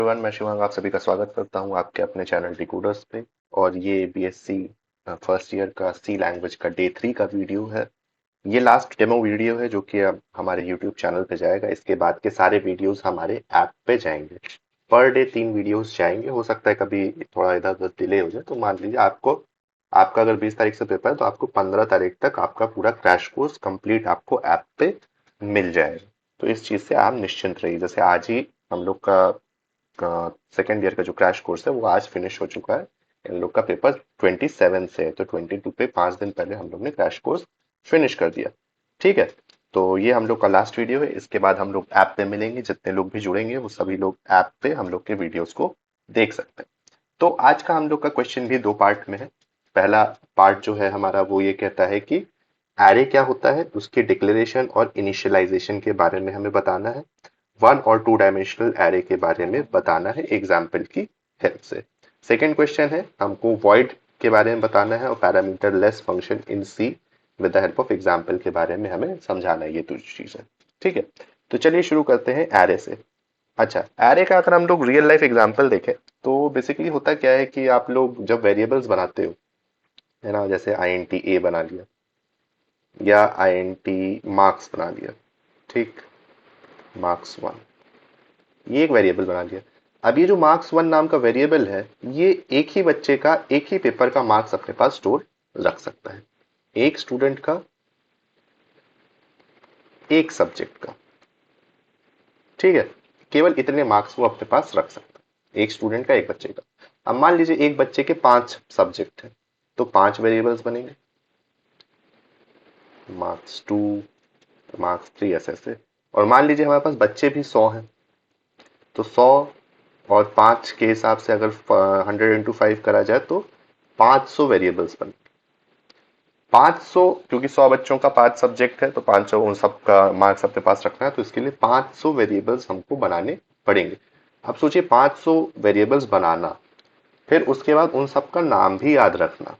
Everyone, मैं शिवांग आप सभी का स्वागत करता हूं आपके अपने चैनल डिकोडर्स पे। और ये बीएससी फर्स्ट ईयर का सी लैंग्वेज का डे 3 का वीडियो है। ये लास्ट डेमो वीडियो है जो कि अब हमारे यूट्यूब चैनल पे जाएगा। इसके बाद के सारे वीडियोस हमारे ऐप पे जाएंगे। पर डे 3 वीडियोस जाएंगे। हो सकता है कभी थोड़ा इधर उधर डिले हो जाए, तो मान लीजिए आपका अगर 20 तारीख से पेपर है तो आपको 15 तारीख तक आपका पूरा क्रैश कोर्स कंप्लीट आपको ऐप पे मिल जाएगा। तो इस चीज से आप निश्चिंत रहिए। जैसे आज ही हम लोग का सेकेंड ईयर का जो क्रैश कोर्स है वो आज फिनिश हो चुका है। इन लोग का पेपर 27 से है, तो 22 पे 5 दिन पहले हम लोग ने क्रैश कोर्स फिनिश कर दिया। ठीक है। तो ये हम लोग का लास्ट वीडियो है। इसके बाद हम लोग ऐप पे मिलेंगे। जितने लोग भी जुड़ेंगे वो सभी लोग ऐप पे हम लोग के वीडियोस को देख सकते हैं। तो आज का हम लोग का क्वेश्चन भी दो पार्ट में है। पहला पार्ट जो है हमारा वो ये कहता है कि एरे क्या होता है, उसकी डिक्लेरेशन और इनिशियलाइजेशन के बारे में हमें बताना है। वन और टू डायमेंशनल एरे के बारे में बताना है एग्जाम्पल की हेल्प से। सेकेंड क्वेश्चन है हमको वॉइड के बारे में बताना है और parameterless function in C with the help of example के बारे में हमें समझाना है। ये दो चीजें। ठीक है। तो चलिए शुरू करते हैं एरे से। अच्छा, एरे का अगर हम लोग रियल लाइफ एग्जांपल देखें तो बेसिकली होता क्या है कि आप लोग जब वेरिएबल्स बनाते हो, है ना, जैसे INT ए बना लिया या INT मार्क्स बना लिया। ठीक, मार्क्स वन, ये एक वेरिएबल बना लिया। अब ये जो मार्क्स वन नाम का वेरिएबल है, ये एक ही बच्चे का एक ही पेपर का मार्क्स अपने पास स्टोर रख सकता है। एक स्टूडेंट का, एक सब्जेक्ट का। ठीक है। केवल इतने मार्क्स वो अपने पास रख सकता है, एक स्टूडेंट का, एक बच्चे का। अब मान लीजिए एक बच्चे के 5 सब्जेक्ट हैं, तो 5 वेरिएबल्स बनेंगे। मार्क्स टू, मार्क्स थ्री, ऐसे ऐसे। और मान लीजिए हमारे पास बच्चे भी 100 हैं, तो 100 और 5 के हिसाब से अगर 100 × 5 करा जाए तो 500 वेरिएबल्स बन। 500, क्योंकि 100 बच्चों का 5 सब्जेक्ट है तो 500 उन सब का मार्क्स अपने पास रखना है, तो इसके लिए 500 वेरिएबल्स हमको बनाने पड़ेंगे। अब सोचिए 500 वेरिएबल्स बनाना, फिर उसके बाद उन सब का नाम भी याद रखना,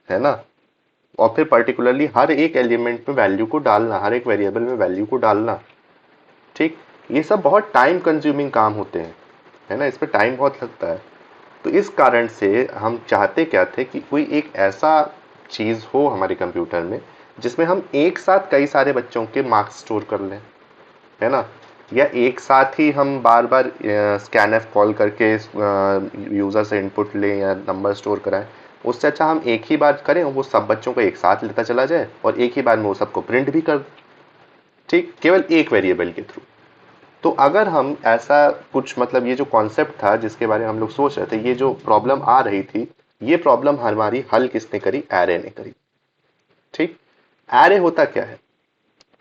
है ना। और फिर पर्टिकुलरली हर एक एलिमेंट में वैल्यू को डालना, हर एक वेरिएबल में वैल्यू को डालना। ठीक। ये सब बहुत टाइम कंज्यूमिंग काम होते हैं, है ना, इस पर टाइम बहुत लगता है। तो इस कारण से हम चाहते क्या थे कि कोई एक ऐसा चीज हो हमारे कंप्यूटर में जिसमें हम एक साथ कई सारे बच्चों के मार्क्स स्टोर कर लें, है ना। या एक साथ ही हम बार बार स्कैनफ कॉल करके यूजर से इनपुट लें या नंबर स्टोर कराएं। उससे अच्छा हम एक ही बार करें और वो सब बच्चों को एक साथ लेता चला जाए और एक ही बार में वो सबको प्रिंट भी कर दें। ठीक, केवल एक वेरिएबल के थ्रू। तो अगर हम ऐसा कुछ, मतलब ये जो कॉन्सेप्ट था जिसके बारे में हम लोग सोच रहे थे, ये जो प्रॉब्लम आ रही थी, ये प्रॉब्लम हमारी हल किसने करी? एरे ने करी। ठीक। एरे होता क्या है?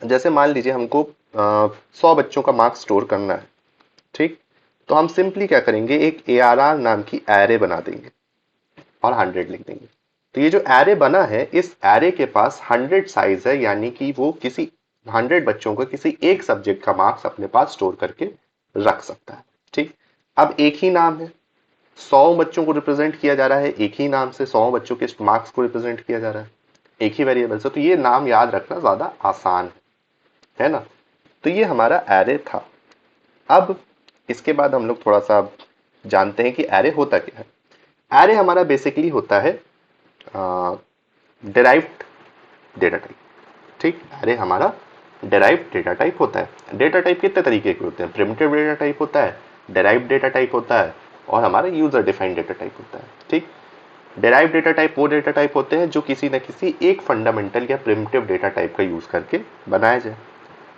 जैसे मान लीजिए हमको 100 बच्चों का मार्क्स स्टोर करना है। ठीक। तो हम सिंपली क्या करेंगे, एक ARR नाम की एरे बना देंगे और 100 लिख देंगे। तो ये जो एरे बना है, इस एरे के पास 100 साइज है, यानी कि वो किसी 100 बच्चों को किसी एक सब्जेक्ट का मार्क्स अपने पास स्टोर करके रख सकता है। ठीक। अब एक ही नाम है, 100 बच्चों को रिप्रेजेंट किया जा रहा है, एक ही नाम से 100 बच्चों के मार्क्स को रिप्रेजेंट किया जा रहा है, एक ही वेरिएबल से। तो ये नाम याद रखना ज्यादा आसान है ना। तो ये हमारा एरे था। अब इसके बाद हम लोग थोड़ा सा जानते हैं कि एरे होता क्या है। एरे हमारा बेसिकली होता है डिराइव्ड डेटा टाइप। ठीक, एरे हमारा डिराइव्ड डेटा टाइप होता है। डेटा टाइप कितने तरीके के होते हैं? प्रिमिटिव डेटा टाइप होता है, डिराइव्ड डेटा टाइप होता है, और हमारा यूजर डिफाइंड डेटा टाइप होता है। ठीक। डिराइव्ड डेटा टाइप वो डेटा टाइप होते हैं जो किसी न किसी एक फंडामेंटल या प्रिमिटिव डेटा टाइप का यूज करके बनाया जाए।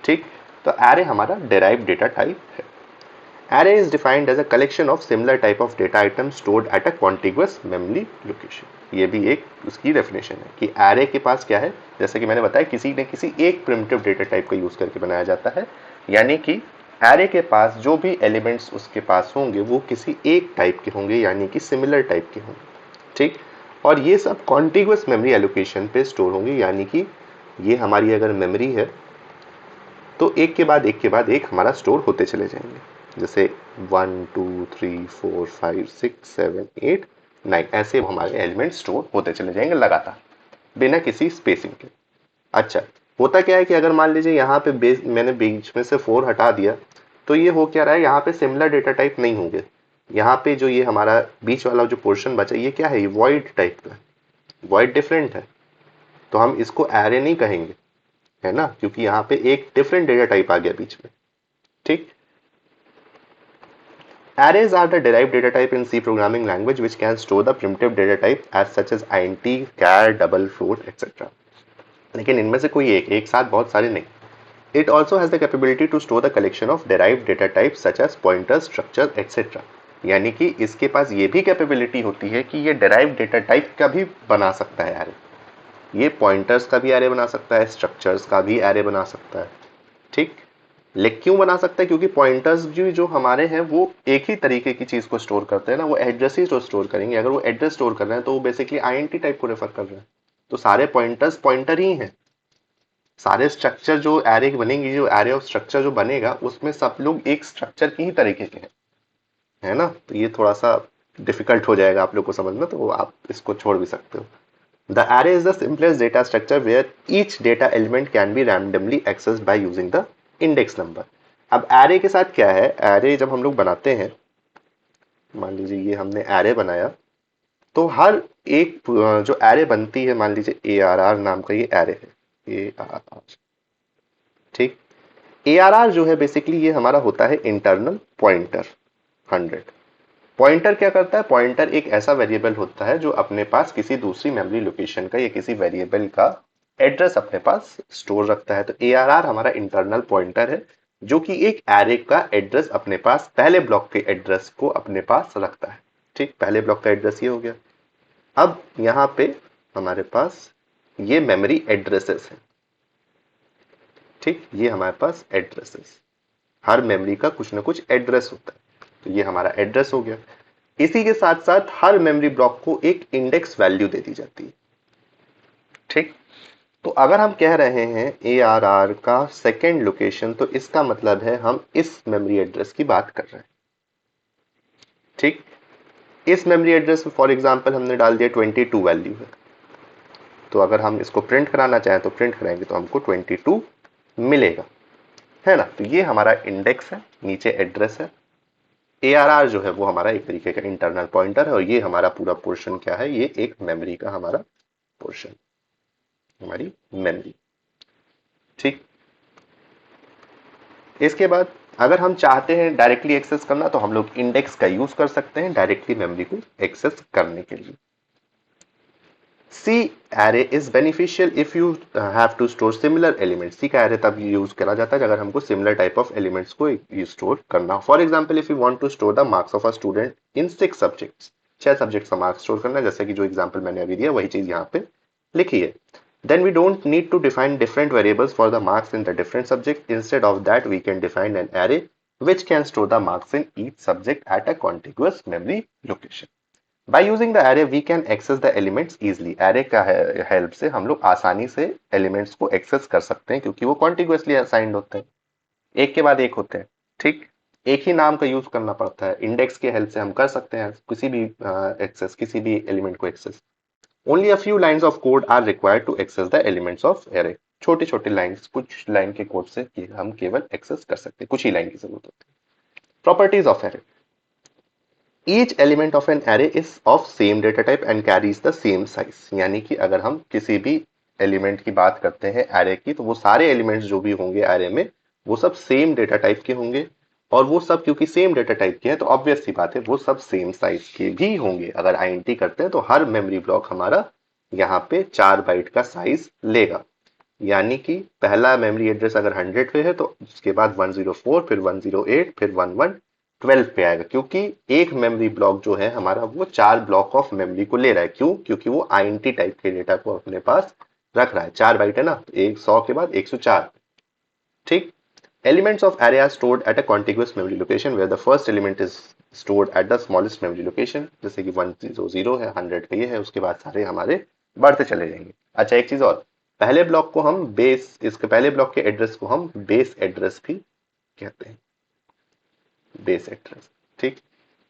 ठीक। तो एरे हमारा डिराइव्ड डेटा टाइप है। Array is defined as a collection of similar type of data items stored at a contiguous memory location. ये भी एक उसकी डेफिनेशन है कि array के पास क्या है, जैसे कि मैंने बताया किसी न किसी एक प्रिमिटिव डेटा टाइप का यूज करके बनाया जाता है। यानी कि array के पास जो भी एलिमेंट्स उसके पास होंगे वो किसी एक टाइप के होंगे, यानी कि सिमिलर टाइप के होंगे। ठीक। और ये सब कॉन्टिग्यूअस मेमोरी एलोकेशन पे स्टोर होंगे, यानी कि ये हमारी अगर मेमोरी है तो एक के बाद एक के बाद एक हमारा स्टोर होते चले जाएंगे। जैसे 1 2 3 4 5 6 7 8 9 ऐसे हमारे एलिमेंट स्टोर होते चले जाएंगे लगातार, बिना किसी स्पेसिंग के। अच्छा, होता क्या है कि अगर मान लीजिए यहाँ पे मैंने बीच में से 4 हटा दिया, तो ये हो क्या रहा है, यहाँ पे सिमिलर डेटा टाइप नहीं होंगे। यहाँ पे जो ये हमारा बीच वाला जो पोर्शन बचा ये क्या है, ये वॉइड टाइप का, वॉइड डिफरेंट है, तो हम इसको एरे नहीं कहेंगे, है ना, क्योंकि यहाँ पे एक डिफरेंट डेटा टाइप आ गया बीच में। ठीक। Arrays are the derived data type in C programming language which can store the primitive data type as such as int, char, double, float, etc. लेकिन इनमें से कोई एक साथ बहुत सारे नहीं। It also has the capability to store the collection of derived data types such as pointers, structures, etc. यानी कि इसके पास ये भी कैपेबिलिटी होती है कि ये derived data type का भी बना सकता है array। ये पॉइंटर्स का भी एरे बना सकता है, स्ट्रक्चर्स का भी एरे बना सकता है। ठीक। लेकिन क्यों बना सकता है, क्योंकि पॉइंटर्स जो हमारे हैं वो एक ही तरीके की चीज को स्टोर करते हैं ना, वो एड्रेस ही स्टोर करेंगे। अगर वो एड्रेस स्टोर कर रहे हैं तो वो बेसिकली आईएनटी टाइप को रेफर कर रहे हैं, तो सारे पॉइंटर्स पॉइंटर ही हैं। सारे स्ट्रक्चर जो एरे बनेंगी, जो एरे ऑफ स्ट्रक्चर जो बनेगा उसमें सब लोग एक स्ट्रक्चर की ही तरीके के हैं, है ना। तो ये थोड़ा सा डिफिकल्ट हो जाएगा आप लोग को समझना, तो आप इसको छोड़ भी सकते हो। The array is the simplest data structure where each data element can be randomly accessed by using the index number। अब array के साथ क्या है, array जब हम लोग बनाते हैं, मान लीजिए ये हमने array बनाया, तो हर एक जो array बनती है, मान लीजिए ARR नाम का ये array है, ARR। ठीक। ARR जो है बेसिकली ये हमारा होता है इंटरनल पॉइंटर 100। पॉइंटर क्या करता है, पॉइंटर एक ऐसा वेरिएबल होता है जो अपने पास किसी दूसरी मेमोरी लोकेशन का या किसी वेरिएबल का एड्रेस अपने पास स्टोर रखता है। तो ARR हमारा इंटरनल पॉइंटर है जो कि एक एरे का एड्रेस अपने पास, पहले ब्लॉक के एड्रेस को अपने पास रखता है। ठीक, पहले ब्लॉक का एड्रेस ये हो गया। अब यहाँ पे हमारे पास ये मेमोरी एड्रेसेस है। ठीक, ये हमारे पास एड्रेसेस, हर मेमोरी का कुछ ना कुछ एड्रेस होता है, तो ये हमारा एड्रेस हो गया। इसी के साथ साथ हर मेमोरी ब्लॉक को एक इंडेक्स वैल्यू दे दी जाती है। ठीक। तो अगर हम कह रहे हैं ARR का सेकेंड लोकेशन, तो इसका मतलब है हम इस मेमोरी एड्रेस की बात कर रहे हैं। ठीक। इस मेमोरी एड्रेस में फॉर एग्जांपल हमने डाल दिया 22 वैल्यू है, तो अगर हम इसको प्रिंट कराना चाहें तो प्रिंट कराएंगे तो हमको 22 मिलेगा, है ना। तो ये हमारा इंडेक्स है, नीचे एड्रेस है। ARR जो है वो हमारा एक तरीके का इंटरनल पॉइंटर है, और ये हमारा पूरा पोर्शन क्या है, ये एक मेमोरी का हमारा पोर्शन, हमारी मेमोरी। ठीक। इसके बाद अगर हम चाहते हैं डायरेक्टली एक्सेस करना, तो हम लोग इंडेक्स का यूज कर सकते हैं डायरेक्टली मेमोरी को एक्सेस करने के लिए। C array is beneficial if you have to store similar elements। C का array तब यूज करा जाता है अगर हमको similar type of elements को स्टोर करना हो। For example if you want to store the marks of a student in 6 subjects, 6 subjects का मार्क्स स्टोर करना है, जैसे कि जो एग्जाम्पल मैंने अभी दिया वही चीज यहाँ पे लिखी है। Then we don't need to define different variables for the marks in the different subject। Instead of that we can define an array which can store the marks in each subject at a contiguous memory location। By using the array we can access the elements easily। array का help से हम लोग आसानी से elements को access कर सकते हैं, क्योंकि वो कॉन्टिग्यूसली असाइंड होते हैं, एक के बाद एक होते हैं। ठीक, एक ही नाम का यूज करना पड़ता है। इंडेक्स के हेल्प से हम कर सकते हैं किसी भी एक्सेस, किसी भी एलिमेंट को access. Only a few lines of code are required to access the elements of array। छोटे छोटे लाइंस, कुछ लाइन के कोड से हम केवल एक्सेस कर सकते हैं, कुछ ही लाइन की जरूरत होती है। Properties of array। Each element of an array is of same data type and carries the same size। यानी कि अगर हम किसी भी एलिमेंट की बात करते हैं array की, तो वो सारे एलिमेंट्स जो भी होंगे array में वो सब सेम डेटा टाइप के होंगे, और वो सब क्योंकि सेम डेटा टाइप के हैं तो ऑब्वियस सी बात है वो सब सेम साइज के भी होंगे। अगर आईएनटी करते हैं तो हर मेमोरी ब्लॉक हमारा यहाँ पे 4 बाइट का साइज लेगा। यानी कि पहला मेमोरी एड्रेस अगर 100 पे है तो उसके बाद 104, फिर 108, फिर 1112 पे आएगा, क्योंकि एक मेमोरी ब्लॉक जो है हमारा वो 4 ब्लॉक ऑफ मेमोरी को ले रहा है। क्यों? क्योंकि वो आईएनटी टाइप के डेटा को अपने पास रख रहा है। 4 बाइट है ना, तो 100 के बाद 104। ठीक। Elements of array are stored at a contiguous memory location where the first element is stored at the smallest memory location। जैसे कि 100 है, 100 पे ये है, उसके बाद सारे हमारे बढ़ते चले जाएंगे। अच्छा, एक चीज और, पहले ब्लॉक को हम बेस, इसके पहले ब्लॉक के एड्रेस को हम बेस एड्रेस भी कहते हैं, बेस एड्रेस। ठीक।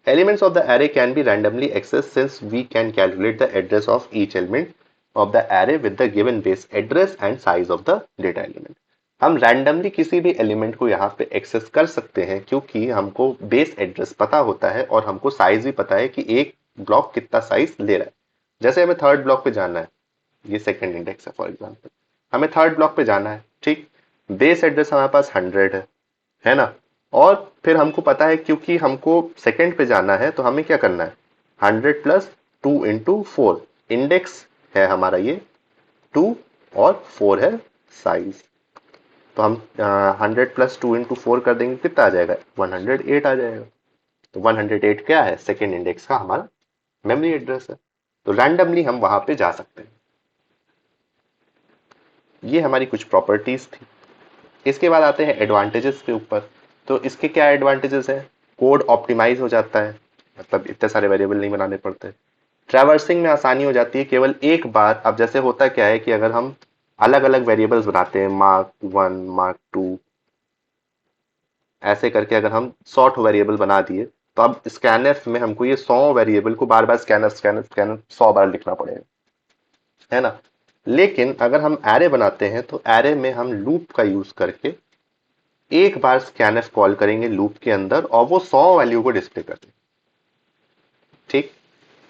Elements of the array can be randomly accessed since we can calculate the address of each element of the array with the given base address and size of the data element। हम randomly किसी भी element को यहाँ पे access कर सकते हैं क्योंकि हमको बेस एड्रेस पता होता है और हमको साइज भी पता है कि एक ब्लॉक कितना साइज ले रहा है। जैसे हमें थर्ड ब्लॉक पे जाना है, ये सेकंड इंडेक्स है फॉर एग्जांपल, हमें थर्ड ब्लॉक पे जाना है, ठीक। बेस एड्रेस हमारे पास 100 है ना। और फिर हमको पता है क्योंकि हमको सेकंड पे जाना है तो हमें क्या करना है, 100 + 2 × 4 इंडेक्स है हमारा ये 2 और 4 है साइज। तो हम 100 + 2 × 4 कर देंगे, कितना आ जाएगा, 108 आ जाएगा। तो 108 क्या है, सेकेंड इंडेक्स का हमारा मेमोरी एड्रेस है। तो रैंडमली हम वहां पे जा सकते हैं। ये हमारी कुछ प्रॉपर्टीज थी। इसके बाद आते हैं एडवांटेजेस के ऊपर। तो इसके क्या एडवांटेजेस हैं, कोड ऑप्टिमाइज हो जाता है, मतलब इतने सारे वेरिएबल नहीं बनाने पड़ते। ट्रैवर्सिंग में आसानी हो जाती है, केवल एक बार। अब जैसे होता क्या है कि अगर हम अलग अलग वेरिएबल्स बनाते हैं, Mark 1 Mark 2 ऐसे करके अगर हम 100 वेरिएबल बना दिए, तो अब स्कैनफ में हमको ये 100 वेरिएबल को बार बार स्कैनर स्कैनर स्कैनर 100 बार लिखना पड़ेगा, है ना। लेकिन अगर हम एरे बनाते हैं तो एरे में हम लूप का यूज करके एक बार स्कैनफ कॉल करेंगे लूप के अंदर और वो 100 वैल्यू को डिस्प्ले कर देंगे, ठीक।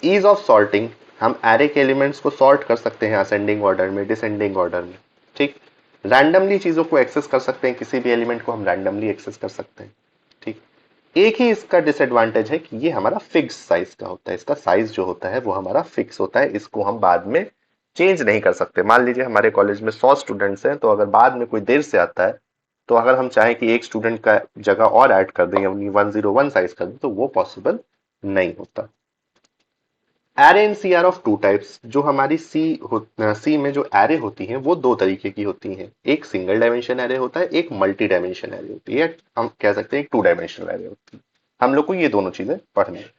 ईज ऑफ सॉर्टिंग, हम एरे के एलिमेंट्स को सॉर्ट कर सकते हैं असेंडिंग ऑर्डर में, डिसेंडिंग ऑर्डर में, ठीक। रैंडमली चीजों को एक्सेस कर सकते हैं, किसी भी एलिमेंट को हम रैंडमली एक्सेस कर सकते हैं, ठीक। एक ही इसका डिसएडवांटेज है कि ये हमारा फिक्स साइज का होता है, इसका साइज जो होता है वो हमारा फिक्स होता है, इसको हम बाद में चेंज नहीं कर सकते। मान लीजिए हमारे कॉलेज में 100 स्टूडेंट्स हैं, तो अगर बाद में कोई देर से आता है तो अगर हम चाहें कि एक स्टूडेंट का जगह और ऐड कर दें या 101 साइज कर दें तो वो पॉसिबल नहीं होता। Array in C are of two types, जो हमारी सी में जो एरे होती हैं वो दो तरीके की होती हैं। एक सिंगल डायमेंशन एरे होता है, एक मल्टी डायमेंशन एरे होती है, हम कह सकते हैं एक 2 डायमेंशनल एरे होती है। हम लोग को ये दोनों चीजें पढ़नी है,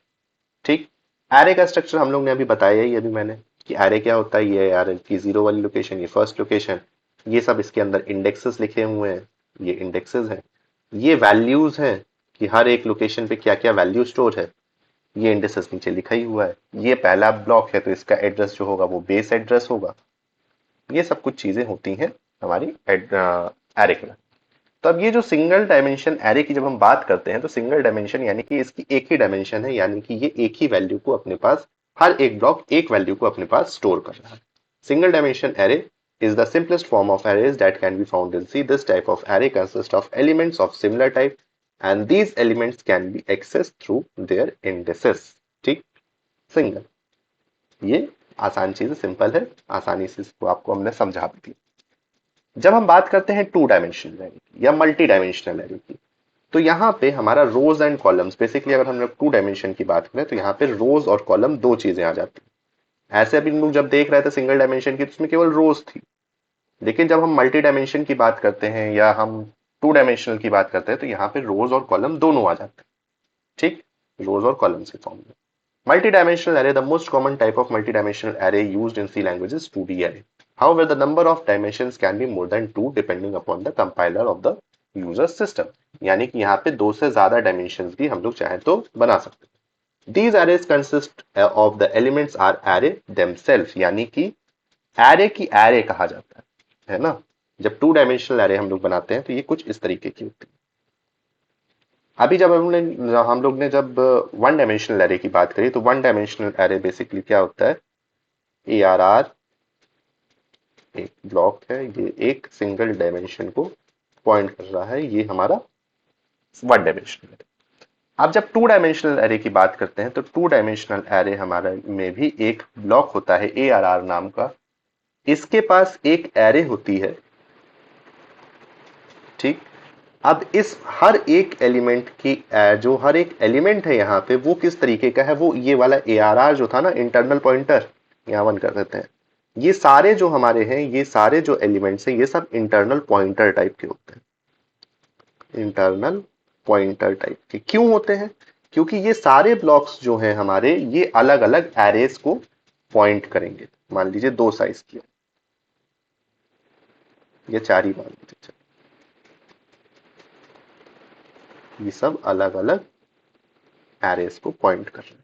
ठीक। एरे का स्ट्रक्चर हम लोग ने अभी बताया ही, अभी मैंने, कि एरे क्या होता है, ये एरे की 0 वाली लोकेशन, ये फर्स्ट लोकेशन, ये सब इसके अंदर इंडेक्सेस लिखे हुए हैं, ये इंडेक्सेस हैं। ये वैल्यूज हैं कि हर एक लोकेशन पे क्या क्या वैल्यू स्टोर है, ये इंडेक्सेस नीचे लिखा ही हुआ है। ये पहला ब्लॉक है तो इसका एड्रेस जो होगा वो बेस एड्रेस होगा। ये सब कुछ चीजें होती हैं हमारी एरे के। तो अब ये जो सिंगल डायमेंशन एरे की जब हम बात करते हैं तो सिंगल डायमेंशन यानी कि इसकी एक ही डायमेंशन है, यानी कि ये एक ही वैल्यू को अपने पास, हर एक ब्लॉक एक वैल्यू को अपने पास स्टोर कर रहा है। Single dimension array is the simplest form of arrays that can be found in C. This type of array consists of elements of similar type and these elements can be accessed through their indices, ठीक। Single, ये आसान चीज, simple है, आसानी से इसको आपको हमने समझा भी दी। जब हम बात करते हैं 2 डायमेंशनल एरे की या मल्टी डायमेंशनल एरे की, तो यहाँ पे हमारा रोज एंड कॉलम्स, बेसिकली अगर हम लोग 2 डायमेंशन की बात करें तो यहाँ पे रोज और कॉलम दो चीजें आ जाती हैं। ऐसे अभी हम लोग जब देख रहे थे सिंगल डायमेंशन की तो उसमें केवल रोज थी, लेकिन जब हम मल्टी डायमेंशन की बात करते हैं या हम 2 डायमेंशनल की बात करते हैं तो यहाँ पे रोज और कॉलम दोनों आ जाते हैं, ठीक, रोज और कॉलम्स के फॉर्म में। Multi-dimensional array, the most common type of multi-dimensional array used in C language is 2D array. However, the number of dimensions can be more than 2 depending upon the compiler of the user system. यानी कि यहाँ पे 2 से ज्यादा dimensions भी हम लोग चाहें तो बना सकते हैं। These arrays consist of the elements are array themselves, यानी कि array की array कहा जाता है ना। जब 2 डायमेंशनल array हम लोग बनाते हैं तो ये कुछ इस तरीके की होती है। अभी जब हम लोग ने जब 1 डायमेंशनल एरे की बात करी तो 1 डायमेंशनल एरे बेसिकली क्या होता है, ए आर आर एक ब्लॉक है, ये एक सिंगल डायमेंशन को पॉइंट कर रहा है, ये हमारा 1 डायमेंशनल एरे। अब जब 2 डायमेंशनल एरे की बात करते हैं तो 2 डायमेंशनल एरे हमारे में भी एक ब्लॉक होता है ए आर आर नाम का, इसके पास एक एरे होती है, ठीक। अब इस हर एक एलिमेंट की जो हर एक एलिमेंट है यहाँ पे वो किस तरीके का है, वो ये वाला ए आर आर जो था ना, इंटरनल पॉइंटर, यहाँ 1 कर देते हैं। ये सारे जो हमारे हैं, ये सारे जो एलिमेंट्स हैं, ये सब इंटरनल पॉइंटर टाइप के होते हैं। इंटरनल पॉइंटर टाइप के क्यों होते हैं, क्योंकि ये सारे ब्लॉक्स जो हैं हमारे, ये अलग अलग एरेस को पॉइंट करेंगे। मान लीजिए 2 साइज की, ये 4 ही मान लीजिए, ये सब अलग अलग एरेस को पॉइंट कर रहे हैं।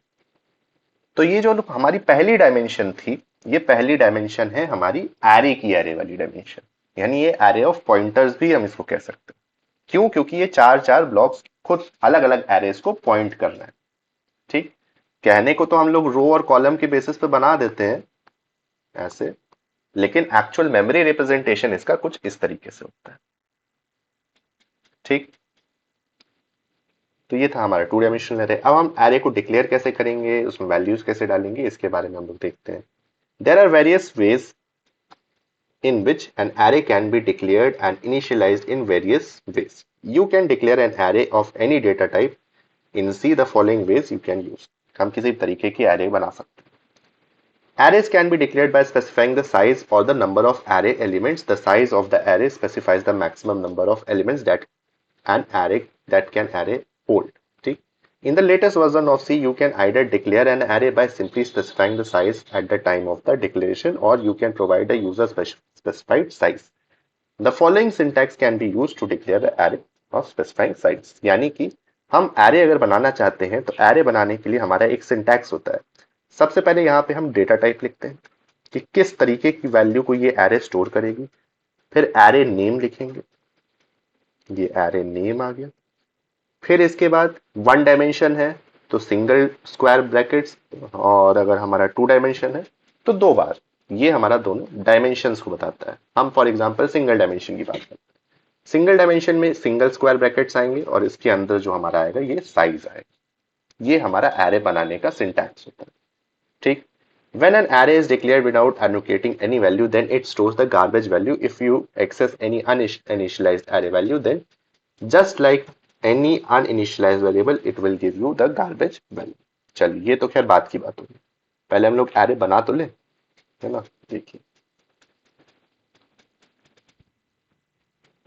तो ये जो हमारी पहली डायमेंशन थी, ये पहली डायमेंशन है हमारी एरे की, एरे वाली डायमेंशन, यानी ये एरे ऑफ पॉइंटर्स भी हम इसको कह सकते हैं। क्यों? क्योंकि ये चार चार ब्लॉक्स खुद अलग अलग एरेस को पॉइंट कर रहे हैं। ठीक, कहने को तो हम लोग रो और कॉलम के बेसिस पे बना देते हैं ऐसे, लेकिन एक्चुअल मेमोरी रिप्रेजेंटेशन इसका कुछ इस तरीके से होता है। ठीक, तो ये था हमारा टू डायमेंशनल एरे। अब हम एरे को डिक्लेयर कैसे करेंगे, उसमें वैल्यूज कैसे डालेंगे, इसके बारे में हम लोग देखते हैं। There are various ways in which an array can be declared and initialized in various ways. You can declare an array of any data type in C the following ways you can use. हम किसी तरीके की array बना सकते हैं. Arrays can be declared by specifying the size or the number of array elements. The size of the array specifies the maximum number of elements that can array hold. ठीक? In the latest version of C, you can either declare an array by simply specifying the size at the time of the declaration, or you can provide a user specified size. The following syntax can be used to declare the array of specifying size. यानी कि हम array अगर बनाना चाहते हैं तो array बनाने के लिए हमारा एक syntax होता है। सबसे पहले यहाँ पे हम डेटा टाइप लिखते हैं कि किस तरीके की वैल्यू को ये array स्टोर करेगी। फिर array नेम लिखेंगे, ये array नेम आ गया। फिर इसके बाद वन डायमेंशन है तो सिंगल स्क्वायर ब्रैकेट्स, और अगर हमारा टू डायमेंशन है तो दो बार। ये हमारा दोनों डायमेंशंस को बताता है। हम फॉर एग्जांपल सिंगल डायमेंशन की बात करते हैं। सिंगल डायमेंशन में सिंगल स्क्वायर ब्रैकेट्स आएंगे और इसके अंदर जो हमारा आएगा ये साइज आएगा। ये हमारा एरे बनाने का सिंटैक्स होता है। ठीक, when an array is declared without allocating any value, then it stores the garbage value. If you access any uninitialized array value, then just like any uninitialized variable, it will give you the garbage value. चलिए, ये तो खैर बात की बात होगी। पहले हम लोग एरे बना तो ले, है ना। देखिए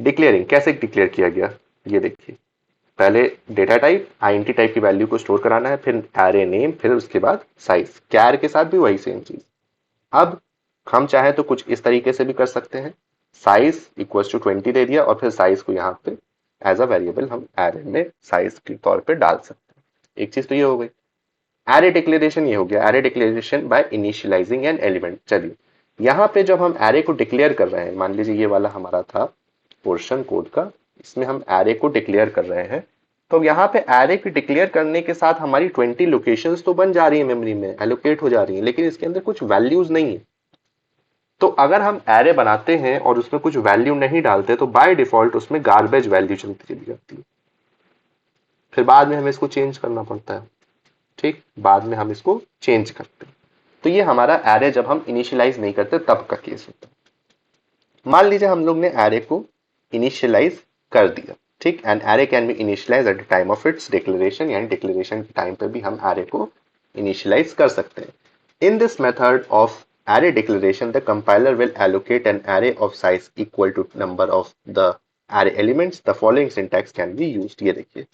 डिक्लेयरिंग कैसे डिक्लेयर किया गया, ये देखिए। पहले डेटा टाइप आईएनटी टाइप की वैल्यू को स्टोर कराना है, फिर एरे नेम, फिर उसके बाद साइज। कैर के साथ भी वही सेम चीज। अब हम चाहे तो कुछ इस तरीके से भी कर सकते हैं, साइज इक्वल्स टू 20 दे दिया और फिर साइज को यहाँ पे एज अ वेरिएबल हम एरे में साइज के तौर पे डाल सकते हैं। एक चीज तो ये हो गई। एरे डिक्लेरेशन ये हो गया, array declaration bye initialising an element. चलिए, यहाँ पे जब हम एरे को डिक्लेयर कर रहे हैं, मान लीजिए ये वाला हमारा था पोर्शन कोड का, इसमें हम एरे को डिक्लेयर कर रहे हैं, तो यहाँ पे एरे को डिक्लेयर करने के साथ हमारी 20 लोकेशंस तो बन जा रही है, मेमोरी में एलोकेट हो जा रही है, लेकिन इसके अंदर कुछ वैल्यूज नहीं है। तो अगर हम एरे बनाते हैं और उसमें कुछ वैल्यू नहीं डालते तो बाय डिफॉल्ट उसमें गार्बेज वैल्यू चलती चली जाती है। फिर बाद में हमें इसको चेंज करना पड़ता है। ठीक, बाद में हम इसको चेंज करते हैं। तो ये हमारा एरे जब हम इनिशियलाइज नहीं करते तब का केस होता है। मान लीजिए हम लोग ने एरे को इनिशियलाइज कर दिया। ठीक, and array can be initialize at the time of its declaration, यानी डिक्लेरेशन के टाइम पे भी हम एरे को इनिशियलाइज कर सकते हैं। In this method of array declaration, the compiler will allocate an array of size equal to number of the array elements. The following syntax can be used. ये देखिए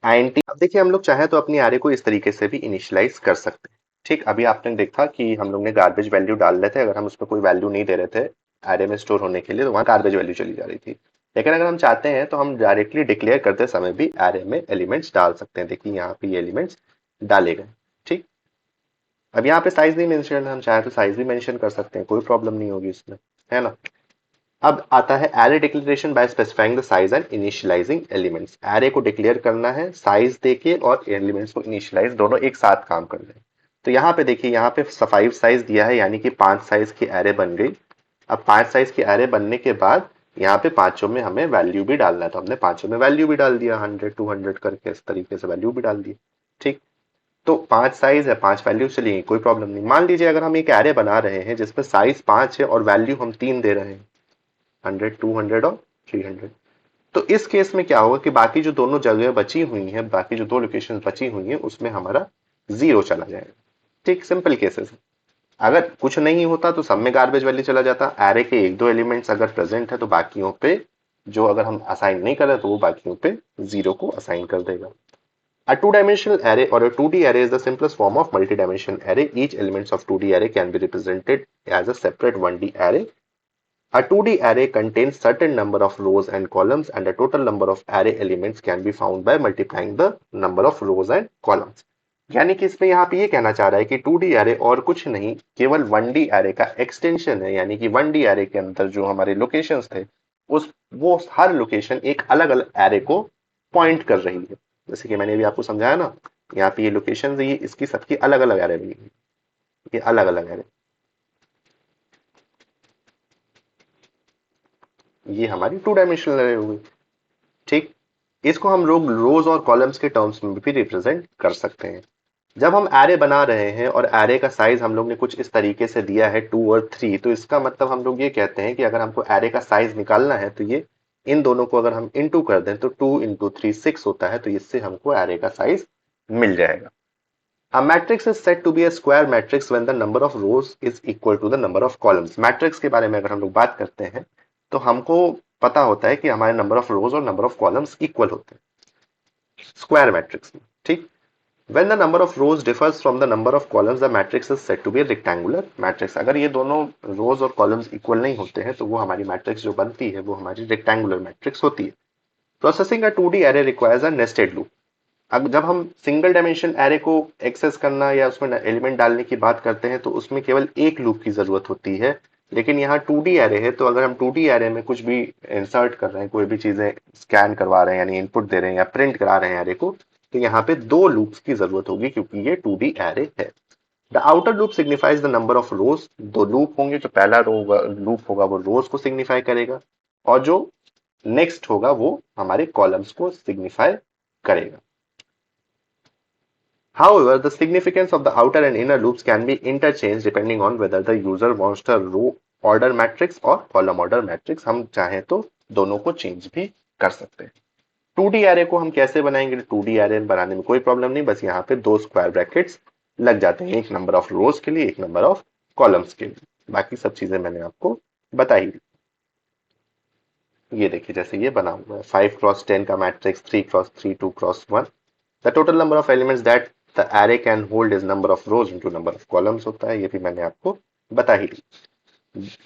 int। अब देखिए हम लोग चाहे तो अपनी array को इस तरीके से भी इनिशियलाइज कर सकते हैं। ठीक, अभी आपने देखा कि हम लोग ने गार्बेज वैल्यू डाल रहे थे, अगर हम उसमें कोई वैल्यू नहीं दे रहे थे array में स्टोर होने के लिए तो वहां गार्बेज वैल्यू चली जा रही थी। लेकिन अगर हम चाहते हैं तो हम डायरेक्टली डिक्लेयर करते समय भी array में एलिमेंट्स डाल सकते हैं। देखिए यहाँ पे ये एलिमेंट्स डाले गए। ठीक, अब यहाँ पे साइज नहीं मेंशन है, हम चाहे तो साइज भी मेंशन कर सकते हैं, कोई प्रॉब्लम नहीं होगी इसमें, है ना। अब आता है array declaration bye specifying the size and initialising elements. Array को डिक्लेयर करना है साइज देके और एलिमेंट्स को इनिशियलाइज दोनों एक साथ काम कर रहे हैं। तो यहाँ पे देखिए, यहाँ पे 5 साइज दिया है, यानी कि 5 साइज की एरे बन गई। अब 5 साइज की एरे बनने के बाद यहाँ पे पांचों में हमें वैल्यू भी डालना है, तो हमने पांचों में वैल्यू भी डाल दिया, 100 200 करके इस तरीके से वैल्यू भी डाल दी। ठीक, तो 5 साइज है, 5 वैल्यू चलेंगी, कोई प्रॉब्लम नहीं। मान लीजिए अगर हम एक एरे बना रहे हैं जिसमें साइज 5 है और वैल्यू हम 3 दे रहे हैं, 100 200 और 300, तो इस केस में क्या होगा कि बाकी जो दोनों जगह बची हुई हैं, बाकी जो दो लोकेशन बची हुई हैं, उसमें हमारा 0 चला जाएगा। ठीक, सिंपल केसेस है। अगर कुछ नहीं होता तो सब में गार्बेज वैल्यू चला जाता। एरे के एक दो एलिमेंट्स अगर प्रेजेंट है तो बाकियों पे जो अगर हम असाइन नहीं कर रहे तो वो बाकियों पे 0 को असाइन कर देगा। A two-dimensional array or a 2D array is the simplest form of multi-dimensional array. Each element of 2D array can be represented as a separate 1D array. A 2D array contains certain number of rows and columns, and the total number of array elements can be found by multiplying the number of rows and columns. यानी कि इसमें यहाँ पे ये कहना चाह रहा है कि 2D एरे और कुछ नहीं, केवल 1D एरे का एक्सटेंशन है। यानी कि 1D एरे के अंदर जो हमारे लोकेशंस थे, उस वो हर लोकेशन एक अलग अलग एरे को पॉइंट कर रही है। जैसे कि मैंने अभी आपको समझाया ना, यहाँ पे ये लोकेशन है, ये इसकी सबकी अलग अलग एरे बनी है, ये अलग अलग एरे, ये हमारी 2 डायमेंशनल एरे हो गई। ठीक, इसको हम लोग रोज और कॉलम्स के टर्म्स में भी रिप्रेजेंट कर सकते हैं। जब हम एरे बना रहे हैं और एरे का साइज हम लोग ने कुछ इस तरीके से दिया है 2 और 3, तो इसका मतलब हम लोग ये कहते हैं कि अगर हमको एरे का साइज निकालना है तो ये इन दोनों को अगर हम इंटू कर दें तो 2 × 3 6 होता है, तो इससे हमको एरे का साइज मिल जाएगा। A matrix is said to be a square matrix when the number of rows is equal to the number of columns. Matrix के बारे में अगर हम लोग बात करते हैं तो हमको पता होता है कि हमारे नंबर ऑफ रोज और नंबर ऑफ कॉलम्स इक्वल होते हैं स्क्वायर मैट्रिक्स में। ठीक, when the number of rows differs from the number of columns the matrix is said to be a rectangular matrix। अगर ये दोनों रोज और कॉलम्स इक्वल नहीं होते हैं तो वो हमारी मैट्रिक्स जो बनती है वो हमारी रेक्टेंगुलर मैट्रिक्स होती है। Processing a 2D array requires a nested loop। अब जब हम सिंगल डायमेंशन एरे को एक्सेस करना या उसमें एलिमेंट डालने की बात करते हैं तो उसमें केवल एक लूप की जरूरत होती है। लेकिन यहाँ 2D एरे है, तो अगर हम 2D एरे में कुछ भी इंसर्ट कर रहे हैं, कोई भी चीजें स्कैन करवा रहे हैं यानी इनपुट दे रहे हैं या प्रिंट करा रहे हैं एरे को, तो यहाँ पे दो लूप्स की जरूरत होगी क्योंकि ये 2D एरे है। The outer loop signifies the number of रोज। दो लूप होंगे, जो पहला लूप होगा वो रोज को सिग्निफाई करेगा और जो नेक्स्ट होगा वो हमारे कॉलम्स को सिग्निफाई करेगा। However, the significance of the outer and inner loops can be interchanged depending on whether the user wants the row order matrix or column order matrix। हम चाहें तो दोनों को चेंज भी कर सकते हैं। 2D एरे को हम कैसे बनाएंगे? 2D एरे बनाने में कोई प्रॉब्लम नहीं, बस यहाँ पे दो स्क्वायर ब्रैकेट्स लग जाते हैं, एक नंबर ऑफ रोज के लिए, एक नंबर ऑफ कॉलम्स के लिए। बाकी सब चीजें मैंने आपको बता ही दी। ये देखिए जैसे ये बना हुआ है 5 × 10 का matrix, 3 × 3, 2 × 1। The total number of elements that the array can hold is number of rose into number of columns होता है, ये भी मैंने आपको बता ही दी।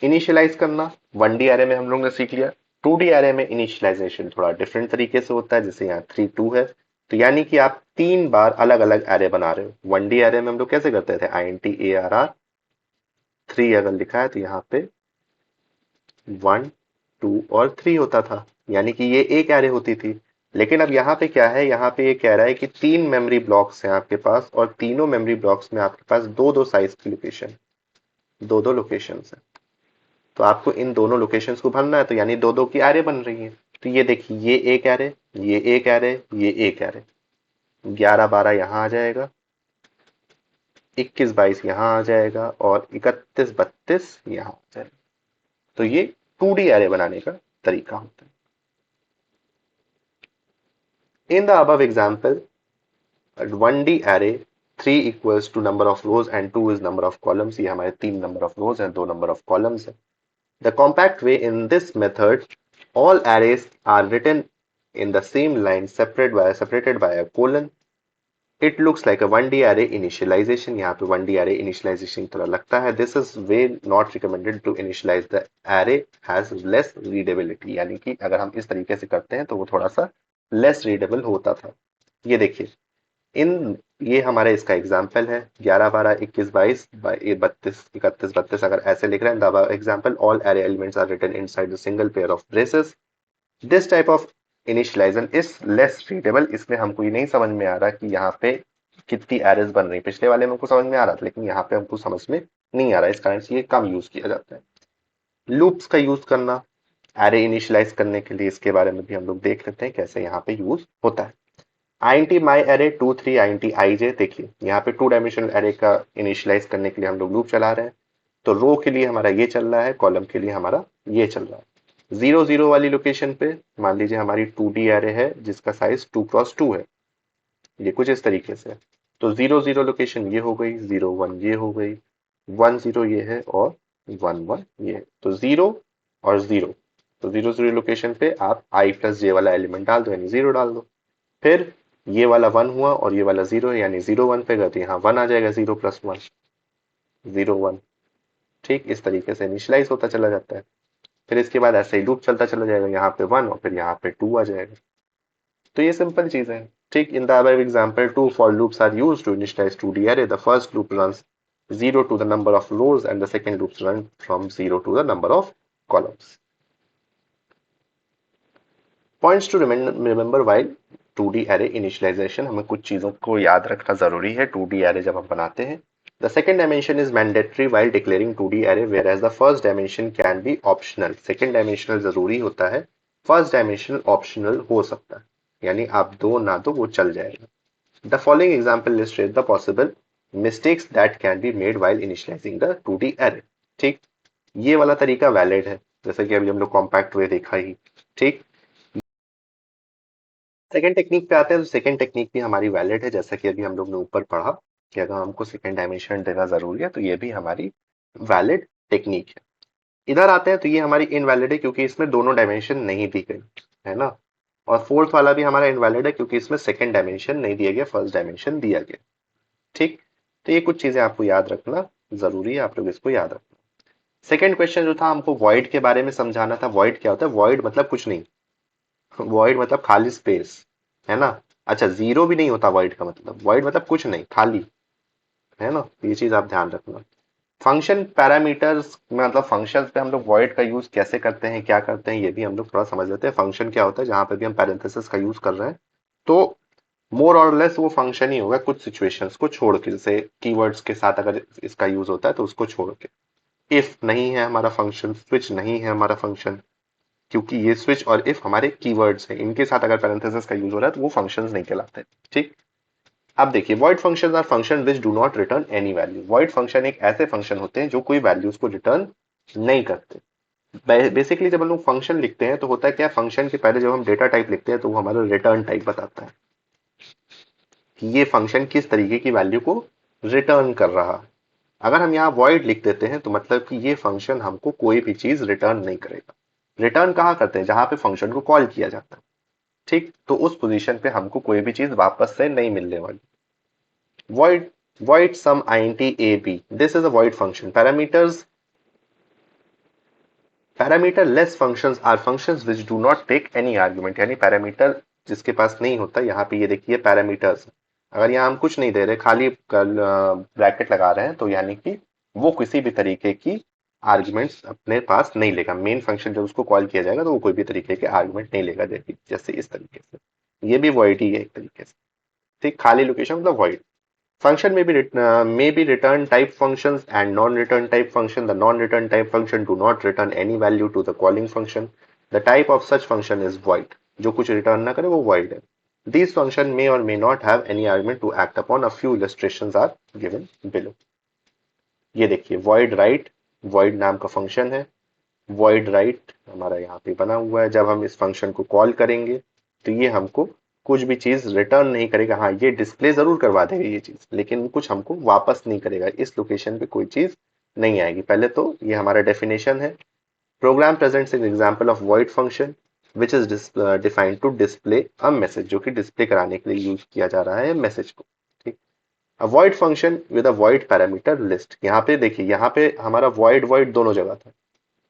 इनिशियलाइज करना 1D एरे में हम लोग ने सीख लिया। 2D एरे में इनिशियलाइजेशन थोड़ा डिफरेंट तरीके से होता है, जैसे यहाँ 3 2 है, तो यानी कि आप 3 बार अलग अलग एरे बना रहे हो। 1D एरे में हम लोग कैसे करते थे, INT ARR 3 अगर लिखा है तो यहाँ पे 1 2 और 3 होता था, यानी कि ये एक एरे होती थी। लेकिन अब यहाँ पे क्या है, यहाँ पे ये कह रहा है कि 3 मेमोरी ब्लॉक्स हैं आपके पास और तीनों मेमोरी ब्लॉक्स में आपके पास दो दो साइज की लोकेशन, दो दो लोकेशन है। तो आपको इन दोनों लोकेशंस को भरना है, तो यानी दो दो की एरे बन रही है। तो ये देखिए, ये एक एरे, ये एक एरे, ये एक एरे, 11 12 यहाँ आ जाएगा, 21 22 यहाँ आ जाएगा और 31 32 यहाँ आ जाएगा। तो ये 2D एरे बनाने का तरीका होता है। In the above example, a 1D array 3 equals to number of rows and 2 is number of columns। ये हमारे 3 number of rows हैं, 2 number of columns है। The compact way in this method, all arrays are written in the same line separated by a colon। It looks like a 1D array initialization। यहाँ पे 1D array initialization की तरह लगता है। This is way not recommended to initialize the array has less readability। यानी कि अगर हम इस तरीके से करते हैं तो वो थोड़ा सा less readable होता था। ये देखिए, इन ये हमारे इसका एग्जाम्पल है 11 12 21 22 32 31 32। अगर ऐसे लिख रहे हैं example, all array elements are written inside the single pair of braces. This type of initialization is less readable. इसमें हमको ये नहीं समझ में आ रहा कि यहाँ पे कितनी एरेज बन रही। पिछले वाले में हमको समझ में आ रहा था, लेकिन यहाँ पे हमको समझ में नहीं आ रहा, इस कारण से ये कम यूज किया जाता है। लूप्स का यूज करना एरे इनिशियलाइज करने के लिए, इसके बारे में भी हम लोग देख लेते हैं कैसे यहाँ पे यूज होता है। INT my array 2 3 INT ij। देखिए यहाँ पे 2 डायमेंशनल एरे का इनिशियलाइज करने के लिए हम लोग लूप चला रहे हैं। तो रो के लिए हमारा ये चल रहा है, कॉलम के लिए हमारा ये चल रहा है। 0 0 वाली लोकेशन पे मान लीजिए हमारी 2D एरे है जिसका साइज 2 × 2 है, ये कुछ इस तरीके से। तो 0 0 लोकेशन ये हो गई, 0 1 ये हो गई, 1 0 ये है और 1 1 ये है। तो 0 और 0, तो 0 0 लोकेशन पे आप i + j वाला एलिमेंट डाल दो, यानी 0 डाल दो। फिर ये वाला 1 हुआ और ये वाला 0 है, यानी 0 1 पे गए तो यहाँ 1 आ जाएगा, 0 + 1 0 1। ठीक, इस तरीके से इनिशियलाइज होता चला जाता है। फिर इसके बाद ऐसे ही लूप चलता चला जाएगा, यहाँ पे 1 और फिर यहाँ पे 2 आ जाएगा। तो ये सिंपल चीजें हैं। ठीक, in the above example, two for loops are used to initialize 2D array. The first loop runs 0 to the number of rows and the second loop runs from 0 to the number of columns. Points to remember while 2D array initialization. हमें कुछ चीजों को याद रखना जरूरी है 2D array जब हम बनाते हैं. The second dimension is mandatory while declaring 2D array, whereas the first dimension can be optional. Second dimensional जरूरी होता है, first dimensional optional हो सकता है, यानी आप दो ना दो वो चल जाएगा. The following example illustrates the possible mistakes that can be made while initializing the 2D array. ठीक, ये वाला तरीका वैलिड है, जैसे कि अभी हम लोग कॉम्पैक्ट वे देखा ही. ठीक, सेकेंड टेक्निक पे आते हैं. तो सेकेंड टेक्निक भी हमारी वैलिड है, जैसा कि अभी हम लोग ने ऊपर पढ़ा कि अगर हमको सेकेंड डायमेंशन देना जरूरी है तो ये भी हमारी वैलिड टेक्निक है. इधर आते हैं तो ये हमारी इनवैलिड है क्योंकि इसमें दोनों डायमेंशन नहीं दी गई है ना. और फोर्थ वाला भी हमारा इनवैलिड है क्योंकि इसमें सेकेंड डायमेंशन नहीं दिया गया, फर्स्ट डायमेंशन दिया गया. ठीक, तो ये कुछ चीजें आपको याद रखना जरूरी है, आप लोग इसको याद रखना. सेकेंड क्वेश्चन जो था हमको वॉइड के बारे में समझाना था. वॉइड क्या होता है? वॉइड मतलब कुछ नहीं, वॉइड मतलब खाली स्पेस, है ना. अच्छा, जीरो भी नहीं होता वॉइड का मतलब. वॉइड मतलब कुछ नहीं, खाली, है ना. ये चीज आप ध्यान रखना. फंक्शन पैरामीटर्स मतलब फंक्शन पे हम लोग वॉइड का यूज कैसे करते हैं, क्या करते हैं, ये भी हम लोग थोड़ा समझ लेते हैं. फंक्शन क्या होता है, जहां पे भी हम पैरेंथेसिस का यूज कर रहे हैं तो मोर और लेस वो फंक्शन ही होगा कुछ सिचुएशंस को छोड़ के. जैसे कीवर्ड्स के साथ अगर इसका यूज होता है तो उसको छोड़ के. इफ नहीं है हमारा फंक्शन, स्विच नहीं है हमारा फंक्शन, क्योंकि ये स्विच और इफ हमारे कीवर्ड्स हैं, इनके साथ अगर पैरेंथेसिस का यूज हो रहा है तो वो फंक्शंस नहीं कहलाते. ठीक, अब देखिए, void functions are function which do not return any value. Void function एक ऐसे फंक्शन होते हैं जो कोई वैल्यूज को रिटर्न नहीं करते. बेसिकली जब हम लोग फंक्शन लिखते हैं तो होता है क्या, फंक्शन के पहले जब हम डेटा टाइप लिखते हैं तो वो हमारा रिटर्न टाइप बताता है कि ये फंक्शन किस तरीके की वैल्यू को रिटर्न कर रहा है. अगर हम यहाँ वॉइड लिख देते हैं तो मतलब कि ये फंक्शन हमको कोई भी चीज रिटर्न नहीं करेगा. रिटर्न कहाँ करते हैं, जहां पे फंक्शन को कॉल किया जाता है. ठीक, तो उस पोजीशन पे हमको कोई भी चीज वापस से नहीं मिलने वाली. void void sum int ab, this is a void function. Parameter less functions are functions which do not take any argument. यानी पैरामीटर जिसके पास नहीं होता. यहाँ पे ये देखिए पैरामीटर्स, अगर यहाँ हम कुछ नहीं दे रहे, खाली ब्रैकेट लगा रहे हैं, तो यानी कि वो किसी भी तरीके की आर्गुमेंट्स अपने पास नहीं लेगा. मेन फंक्शन जब उसको कॉल किया जाएगा तो वो कोई भी तरीके के आर्गुमेंट नहीं लेगा, जैसे इस तरीके से. ये भी void ही है एक तरीके से. ठीक, खाली लोकेशन मतलब void. Function may be return type functions and non-return type function. The non-return type function do not return any value to the calling function. The type of such function is void. जो कुछ return ना करे वो void है. These function may or may not have any argument to act upon. A few illustrations are given below. ये देखिए void write, void नाम का फंक्शन है. void write हमारा यहाँ पे बना हुआ है. जब हम इस फंक्शन को कॉल करेंगे तो ये हमको कुछ भी चीज रिटर्न नहीं करेगा. हाँ, ये डिस्प्ले जरूर करवा देगा ये चीज, लेकिन कुछ हमको वापस नहीं करेगा. इस लोकेशन पे कोई चीज नहीं आएगी. पहले तो ये हमारा डेफिनेशन है. Program presents an example of void function which is defined to display a message, जो कि डिस्प्ले कराने के लिए यूज किया जा रहा है मैसेज को. ठीक, अ void function with a void parameter list. यहाँ पे देखिए, यहाँ पे हमारा वॉइड वॉइड दोनों जगह था.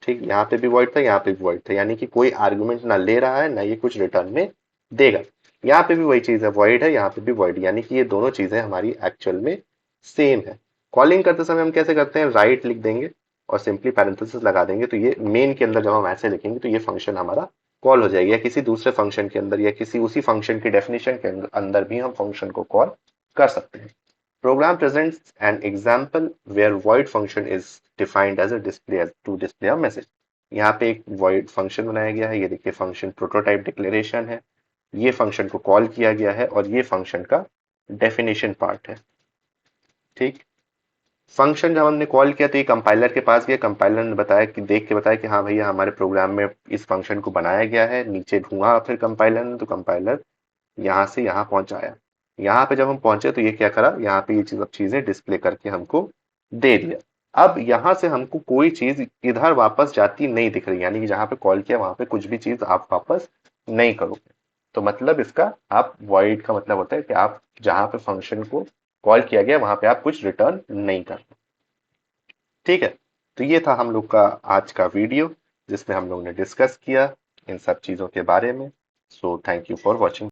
ठीक, यहाँ पे भी वॉइड था, यहाँ पे भी वॉइड था, यानी कि कोई आर्गुमेंट ना ले रहा है ना ये कुछ रिटर्न में देगा. यहाँ पे भी वही चीज है, वॉइड है, यहाँ पे भी वॉइड, यानी कि ये दोनों चीजें हमारी एक्चुअल में सेम है. कॉलिंग करते समय हम कैसे करते हैं, राइट लिख देंगे और सिंपली पैरेंथेसिस लगा देंगे. तो ये मेन के अंदर जब हम ऐसे लिखेंगे तो ये फंक्शन हमारा कॉल हो जाएगी, या किसी दूसरे फंक्शन के अंदर या किसी उसी फंक्शन की डेफिनेशन के अंदर भी हम फंक्शन को कॉल कर सकते हैं. Program presents an example where void function is defined as a display to display a message. यहाँ पे एक void function बनाया गया है. ये देखिए फंक्शन प्रोटोटाइप डिक्लेरेशन है. ये फंक्शन को कॉल किया गया है और ये फंक्शन का डेफिनेशन पार्ट है. ठीक, फंक्शन जब हमने कॉल किया तो ये कंपाइलर के पास गया. कंपाइलर ने बताया कि देख के बताया कि हाँ भैया हमारे प्रोग्राम में इस फंक्शन को बनाया गया है. नीचे ढूंढा फिर कंपाइलर ने, तो कंपाइलर यहाँ से यहाँ पहुंचाया. यहाँ पे जब हम पहुंचे तो ये क्या करा, यहाँ पे ये सब चीजें डिस्प्ले करके हमको दे दिया. अब यहाँ से हमको कोई चीज इधर वापस जाती नहीं दिख रही, यानी कि जहाँ पे कॉल किया वहां पे कुछ भी चीज आप वापस नहीं करोगे. तो मतलब इसका आप वॉइड का मतलब होता है कि आप जहां पे फंक्शन को कॉल किया गया वहां पे आप कुछ रिटर्न नहीं कर. ठीक है, तो ये था हम लोग का आज का वीडियो जिसमें हम लोग ने डिस्कस किया इन सब चीजों के बारे में. So thank you for watching.